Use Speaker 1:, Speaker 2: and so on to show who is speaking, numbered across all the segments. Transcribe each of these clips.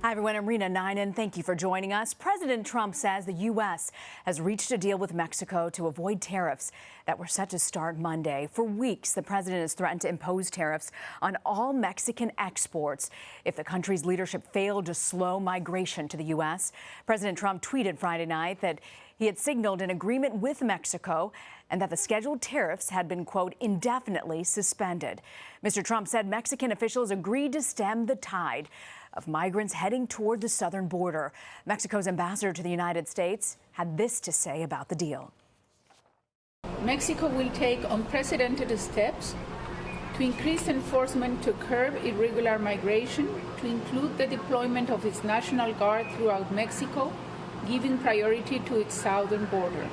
Speaker 1: Hi, everyone. I'm Rena Ninen. Thank you for joining us. President Trump says the U.S. has reached a deal with Mexico to avoid tariffs that were set to start Monday. For weeks, the president has threatened to impose tariffs on all Mexican exports if the country's leadership failed to slow migration to the U.S. President Trump tweeted Friday night that he had signaled an agreement with Mexico and that the scheduled tariffs had been, quote, indefinitely suspended. Mr. Trump said Mexican officials agreed to stem the tide of migrants heading toward the southern border. Mexico's ambassador to the United States had this to say about the deal.
Speaker 2: Mexico will take unprecedented steps to increase enforcement to curb irregular migration, to include the deployment of its National Guard throughout Mexico, giving priority to its southern border.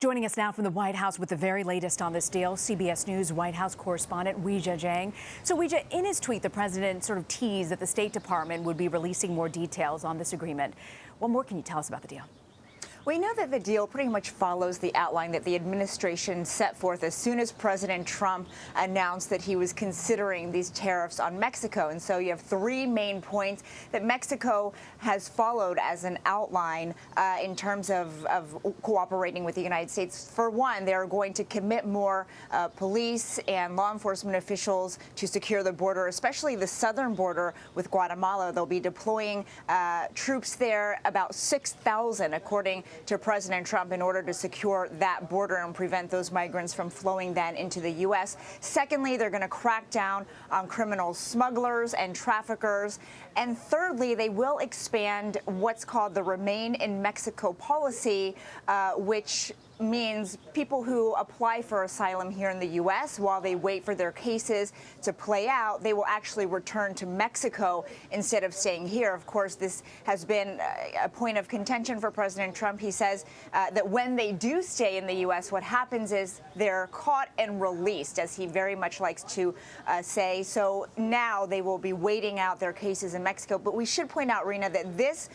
Speaker 1: Joining us now from the White House with the very latest on this deal, CBS News White House correspondent Weijia Jiang. So, Weijia, in his tweet, the president sort of teased that the State Department would be releasing more details on this agreement. What more can you tell us about the deal?
Speaker 3: We know that the deal pretty much follows the outline that the administration set forth as soon as President Trump announced that he was considering these tariffs on Mexico. And so you have three main points that Mexico has followed as an outline in terms of cooperating with the United States. For one, they're going to commit more police and law enforcement officials to secure the border, especially the southern border with Guatemala. They'll be deploying troops there, about 6,000, according to President Trump, in order to secure that border and prevent those migrants from flowing then into the U.S. Secondly, they're going to crack down on criminal smugglers and traffickers. And thirdly, they will expand what's called the Remain in Mexico policy, which means people who apply for asylum here in the U.S. while they wait for their cases to play out, they will actually return to Mexico instead of staying here. Of course, this has been a point of contention for President Trump. He says that when they do stay in the U.S., what happens is they're caught and released, as he very much likes to say. So now they will be waiting out their cases in Mexico. But we should point out, Rena, that this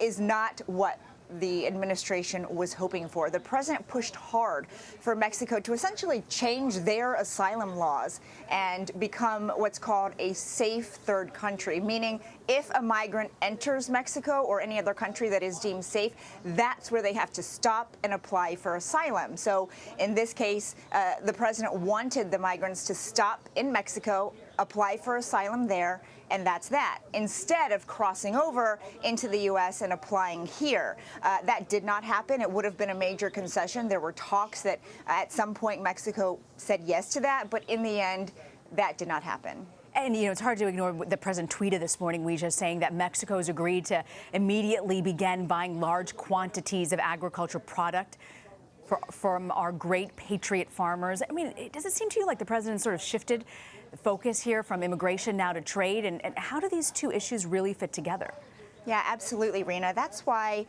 Speaker 3: is not what the administration was hoping for. The president pushed hard for Mexico to essentially change their asylum laws and become what's called a safe third country, meaning if a migrant enters Mexico or any other country that is deemed safe, that's where they have to stop and apply for asylum. So in this case, the president wanted the migrants to stop in Mexico, apply for asylum there, and that's that, instead of crossing over into the U.S. and applying here. That did not happen. It would have been a major concession. There were talks that at some point Mexico said yes to that, but in the end, that did not happen.
Speaker 1: And, it's hard to ignore what the president tweeted this morning, Weijia, saying that Mexico has agreed to immediately begin buying large quantities of agricultural product from our great patriot farmers. I mean, does it seem to you like the president sort of shifted the focus here from immigration now to trade? And how do these two issues really fit together?
Speaker 3: Yeah, absolutely, Rena. That's why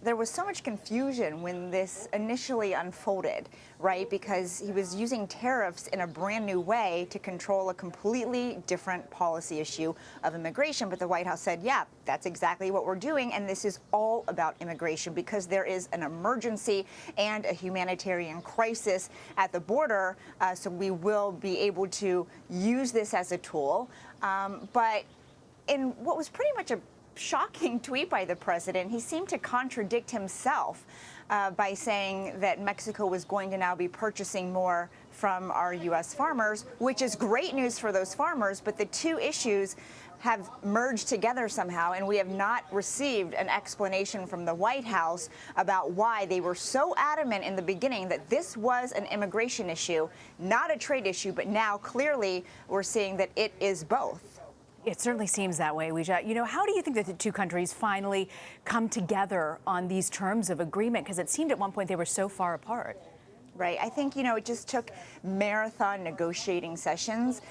Speaker 3: there was so much confusion when this initially unfolded, right? Because he was using tariffs in a brand new way to control a completely different policy issue of immigration. But the White House said, yeah, that's exactly what we're doing. And this is all about immigration because there is an emergency and a humanitarian crisis at the border. So we will be able to use this as a tool. But in what was pretty much a shocking tweet by the president, he seemed to contradict himself by saying that Mexico was going to now be purchasing more from our U.S. farmers, which is great news for those farmers. But the two issues have merged together somehow, and we have not received an explanation from the White House about why they were so adamant in the beginning that this was an immigration issue, not a trade issue. But now clearly we're seeing that it is both.
Speaker 1: It certainly seems that way, Weijia. How do you think that the two countries finally come together on these terms of agreement? Because it seemed at one point they were so far apart.
Speaker 3: Right. I think, it just took marathon negotiating sessions.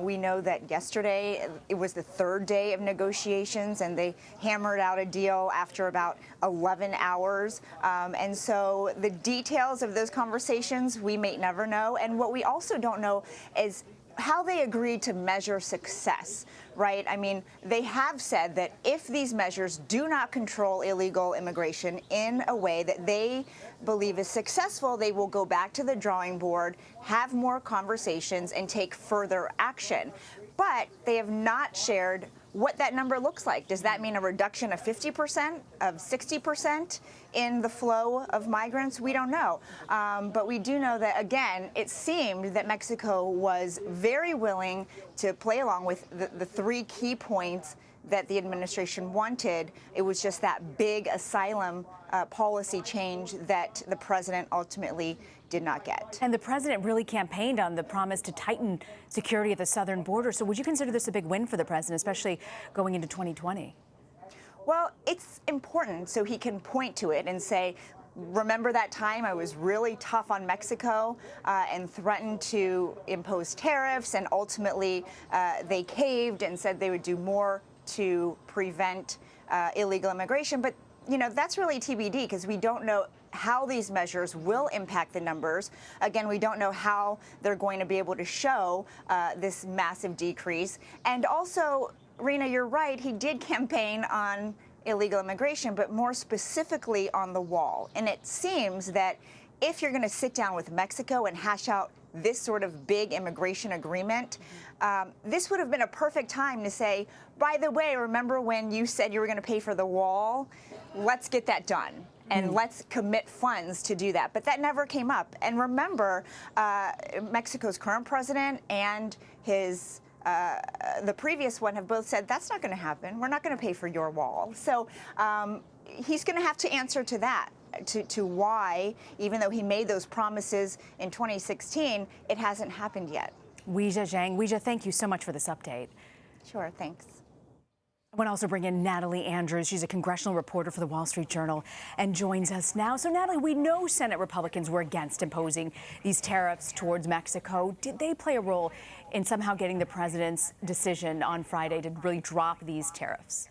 Speaker 3: We know that yesterday it was the third day of negotiations, and they hammered out a deal after about 11 hours. And so the details of those conversations we may never know. And what we also don't know is how they agreed to measure success, right? I mean, they have said that if these measures do not control illegal immigration in a way that they believe is successful, they will go back to the drawing board, have more conversations, and take further action. But they have not shared what that number looks like. Does that mean a reduction of 50%, of 60% in the flow of migrants? We don't know. But we do know that, again, it seemed that Mexico was very willing to play along with the three key points that the administration wanted. It was just that big asylum policy change that the president ultimately did not get.
Speaker 1: And the president really campaigned on the promise to tighten security at the southern border. So would you consider this a big win for the president, especially going into 2020?
Speaker 3: Well, it's important so he can point to it and say, remember that time I was really tough on Mexico and threatened to impose tariffs, and ultimately they caved and said they would do more to prevent illegal immigration. But, you know, that's really TBD because we don't know how these measures will impact the numbers. Again, we don't know how they're going to be able to show this massive decrease. And also, Rena, you're right, he did campaign on illegal immigration, but more specifically on the wall. And it seems that if you're going to sit down with Mexico and hash out this sort of big immigration agreement, this would have been a perfect time to say, by the way, remember when you said you were going to pay for the wall? Let's get that done. And let's commit funds to do that. But that never came up. And remember, Mexico's current president and his the previous one have both said that's not going to happen. We're not going to pay for your wall. So he's going to have to answer to that, to why, even though he made those promises in 2016, it hasn't happened yet.
Speaker 1: Weijia Jiang. Weijia, thank you so much for this update.
Speaker 3: Sure, thanks.
Speaker 1: I want to also bring in Natalie Andrews. She's a congressional reporter for the Wall Street Journal and joins us now. So, Natalie, we know Senate Republicans were against imposing these tariffs towards Mexico. Did they play a role in somehow getting the president's decision on Friday to really drop these tariffs?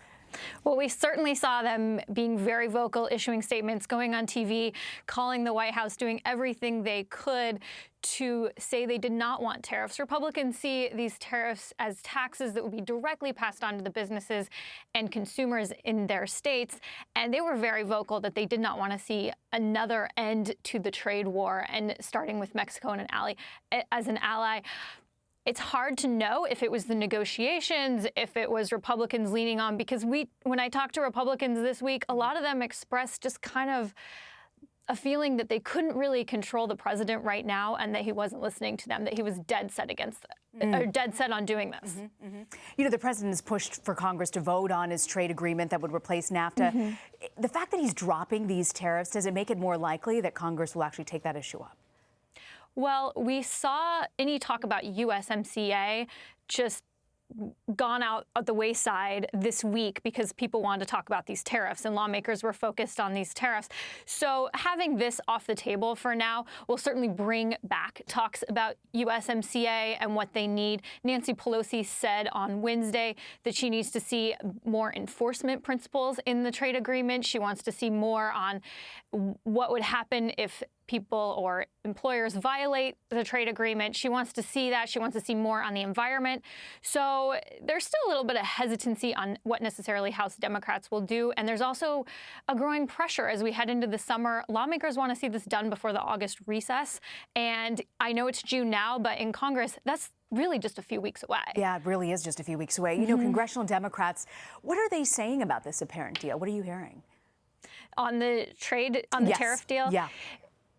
Speaker 4: Well, we certainly saw them being very vocal, issuing statements, going on TV, calling the White House, doing everything they could to say they did not want tariffs. Republicans see these tariffs as taxes that would be directly passed on to the businesses and consumers in their states. And they were very vocal that they did not want to see another end to the trade war, and starting with Mexico and as an ally. It's hard to know if it was the negotiations, if it was Republicans leaning on, because when I talked to Republicans this week, a lot of them expressed just kind of a feeling that they couldn't really control the president right now, and that he wasn't listening to them, that he was dead set or dead set on doing this.
Speaker 1: You know, the president has pushed for Congress to vote on his trade agreement that would replace NAFTA. The fact that he's dropping these tariffs, does it make it more likely that Congress will actually take that issue up?
Speaker 4: Well, we saw any talk about USMCA just gone out of the wayside this week because people wanted to talk about these tariffs and lawmakers were focused on these tariffs. So having this off the table for now will certainly bring back talks about USMCA and what they need. Nancy Pelosi said on Wednesday that she needs to see more enforcement principles in the trade agreement. She wants to see more on what would happen if people or employers violate the trade agreement. She wants to see that. She wants to see more on the environment. So there's still a little bit of hesitancy on what necessarily House Democrats will do. And there's also a growing pressure as we head into the summer. Lawmakers want to see this done before the August recess. And I know it's June now, but in Congress, that's really just a few weeks away.
Speaker 1: Yeah, it really is just a few weeks away. You know, congressional Democrats, what are they saying about this apparent deal? What are you hearing?
Speaker 4: On the tariff deal?
Speaker 1: Yeah.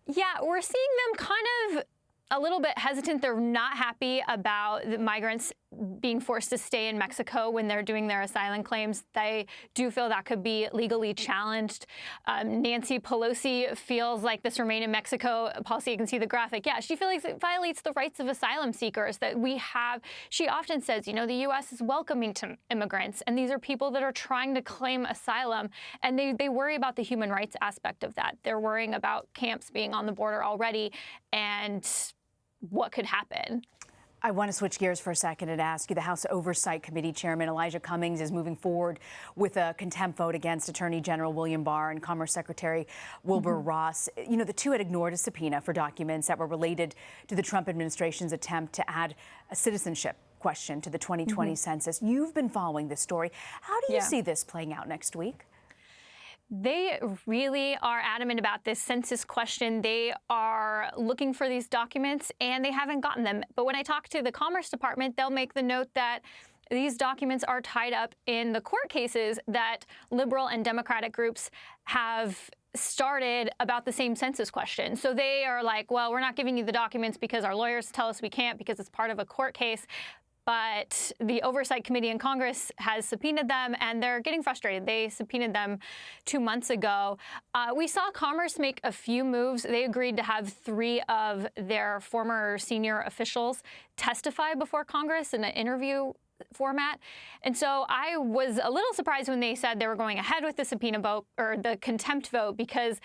Speaker 4: Yeah, we're seeing them kind of a little bit hesitant. They're not happy about the migrants being forced to stay in Mexico when they're doing their asylum claims. They do feel that could be legally challenged. Nancy Pelosi feels like this Remain in Mexico policy, you can see the graphic. Yeah, she feels like it violates the rights of asylum seekers that we have. She often says, you know, the U.S. is welcoming to immigrants, and these are people that are trying to claim asylum, and they worry about the human rights aspect of that. They're worrying about camps being on the border already and what could happen.
Speaker 1: I want to switch gears for a second and ask you, the House Oversight Committee Chairman Elijah Cummings is moving forward with a contempt vote against Attorney General William Barr and Commerce Secretary Wilbur Ross. You know, the two had ignored a subpoena for documents that were related to the Trump administration's attempt to add a citizenship question to the 2020 census. You've been following this story. How do you see this playing out next week?
Speaker 4: They really are adamant about this census question. They are looking for these documents, and they haven't gotten them. But when I talk to the Commerce Department, they'll make the note that these documents are tied up in the court cases that liberal and Democratic groups have started about the same census question. So they are like, well, we're not giving you the documents because our lawyers tell us we can't because it's part of a court case. But the Oversight Committee in Congress has subpoenaed them, and they're getting frustrated. They subpoenaed them 2 months ago. We saw Commerce make a few moves. They agreed to have 3 of their former senior officials testify before Congress in an interview format. And so I was a little surprised when they said they were going ahead with the subpoena vote or the contempt vote, because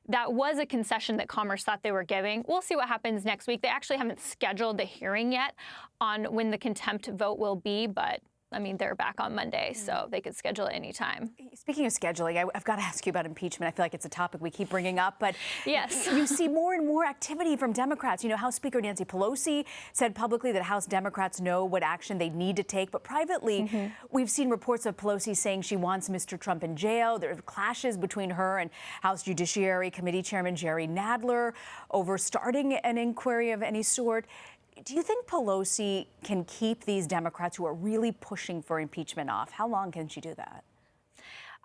Speaker 4: that was a concession that Commerce thought they were giving. We'll see what happens next week. They actually haven't scheduled the hearing yet on when the contempt vote will be, but I mean, they're back on Monday, so they could schedule it anytime.
Speaker 1: Speaking of scheduling, I've got to ask you about impeachment. I feel like it's a topic we keep bringing up, but
Speaker 4: yes,
Speaker 1: you see more and more activity from Democrats. You know, House Speaker Nancy Pelosi said publicly that House Democrats know what action they need to take, but privately, we've seen reports of Pelosi saying she wants Mr. Trump in jail. There are clashes between her and House Judiciary Committee Chairman Jerry Nadler over starting an inquiry of any sort. Do you think Pelosi can keep these Democrats who are really pushing for impeachment off? How long can she do that?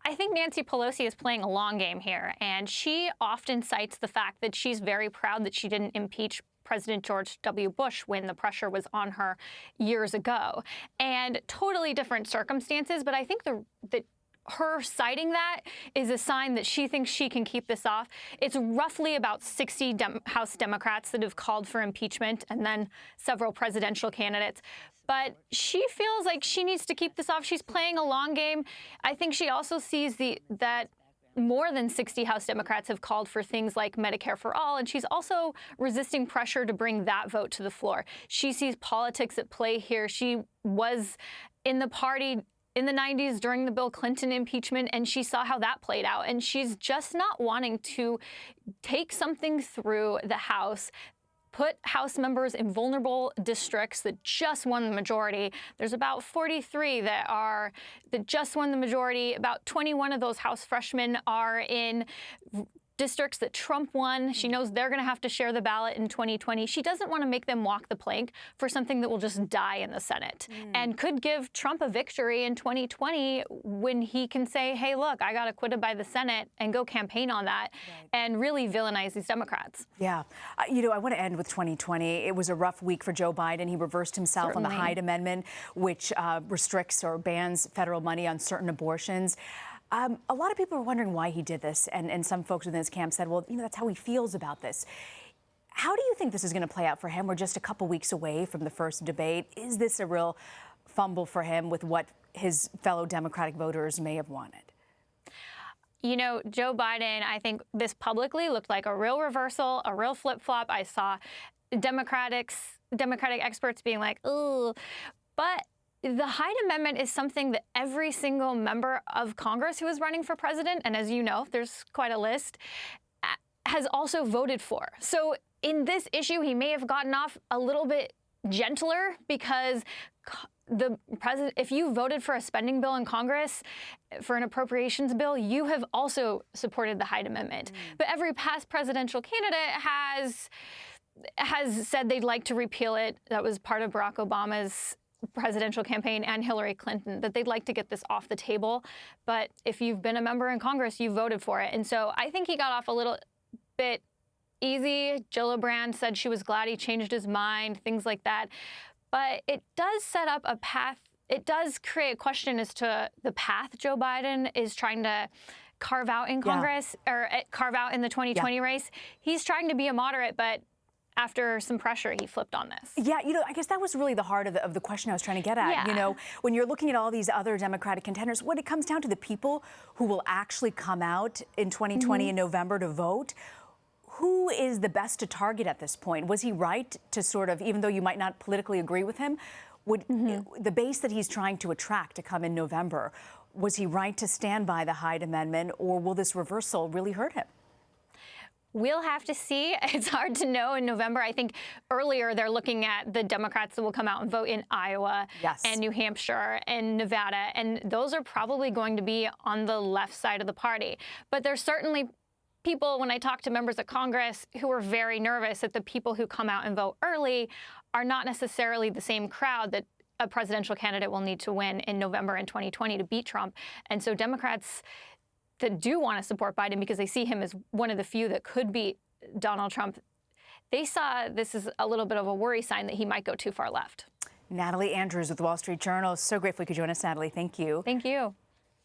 Speaker 4: I think Nancy Pelosi is playing a long game here, and she often cites the fact that she's very proud that she didn't impeach President George W. Bush when the pressure was on her years ago. And totally different circumstances, but I think that her citing that is a sign that she thinks she can keep this off. It's roughly about 60 House Democrats that have called for impeachment, and then several presidential candidates. But she feels like she needs to keep this off. She's playing a long game. I think she also sees that more than 60 House Democrats have called for things like Medicare for all, and she's also resisting pressure to bring that vote to the floor. She sees politics at play here. She was in the party in the 90s during the Bill Clinton impeachment, and she saw how that played out. And she's just not wanting to take something through the House, put House members in vulnerable districts that just won the majority. There's about 43 that just won the majority. About 21 of those House freshmen are in districts that Trump won. She knows they're going to have to share the ballot in 2020. She doesn't want to make them walk the plank for something that will just die in the Senate and could give Trump a victory in 2020 when he can say, hey, look, I got acquitted by the Senate, and go campaign on that and really villainize these Democrats.
Speaker 1: Yeah. You know, I want to end with 2020. It was a rough week for Joe Biden. He reversed himself on the Hyde Amendment, which restricts or bans federal money on certain abortions. A lot of people are wondering why he did this, and some folks within his camp said, well, you know, that's how he feels about this. How do you think this is going to play out for him? We're just a couple weeks away from the first debate. Is this a real fumble for him with what his fellow Democratic voters may have wanted?
Speaker 4: You know, Joe Biden, I think this publicly looked like a real reversal, a real flip-flop. I saw Democratic experts being like, ooh, but the Hyde Amendment is something that every single member of Congress who is running for president, and as you know, there's quite a list, has also voted for. So in this issue, he may have gotten off a little bit gentler because the president, if you voted for a spending bill in Congress, for an appropriations bill, you have also supported the Hyde Amendment. But every past presidential candidate has said they'd like to repeal it. That was part of Barack Obama's presidential campaign and Hillary Clinton, that they'd like to get this off the table. But if you've been a member in Congress, you voted for it. And so I think he got off a little bit easy. Jill O'Brien said she was glad he changed his mind, things like that. But it does set up a path. It does create a question as to the path Joe Biden is trying to carve out in Congress or carve out in the 2020 race. He's trying to be a moderate, but after some pressure, he flipped on this. Yeah,
Speaker 1: you know, I guess that was really the heart of the question I was trying to get at. Yeah. You know, when you're looking at all these other Democratic contenders, when it comes down to the people who will actually come out in 2020 in November to vote, who is the best to target at this point? Was he right to sort of, even though you might not politically agree with him, would the base that he's trying to attract to come in November, was he right to stand by the Hyde Amendment, or will this reversal really hurt him?
Speaker 4: We'll have to see. It's hard to know in November. I think earlier they're looking at the Democrats that will come out and vote in Iowa and New Hampshire and Nevada, and those are probably going to be on the left side of the party. But there's certainly people, when I talk to members of Congress, who are very nervous that the people who come out and vote early are not necessarily the same crowd that a presidential candidate will need to win in November in 2020 to beat Trump. And so Democrats that do want to support Biden because they see him as one of the few that could beat Donald Trump, they saw this as a little bit of a worry sign that he might go too far left.
Speaker 1: Natalie Andrews with the Wall Street Journal. So grateful you could join us, Natalie. Thank you.
Speaker 4: Thank you.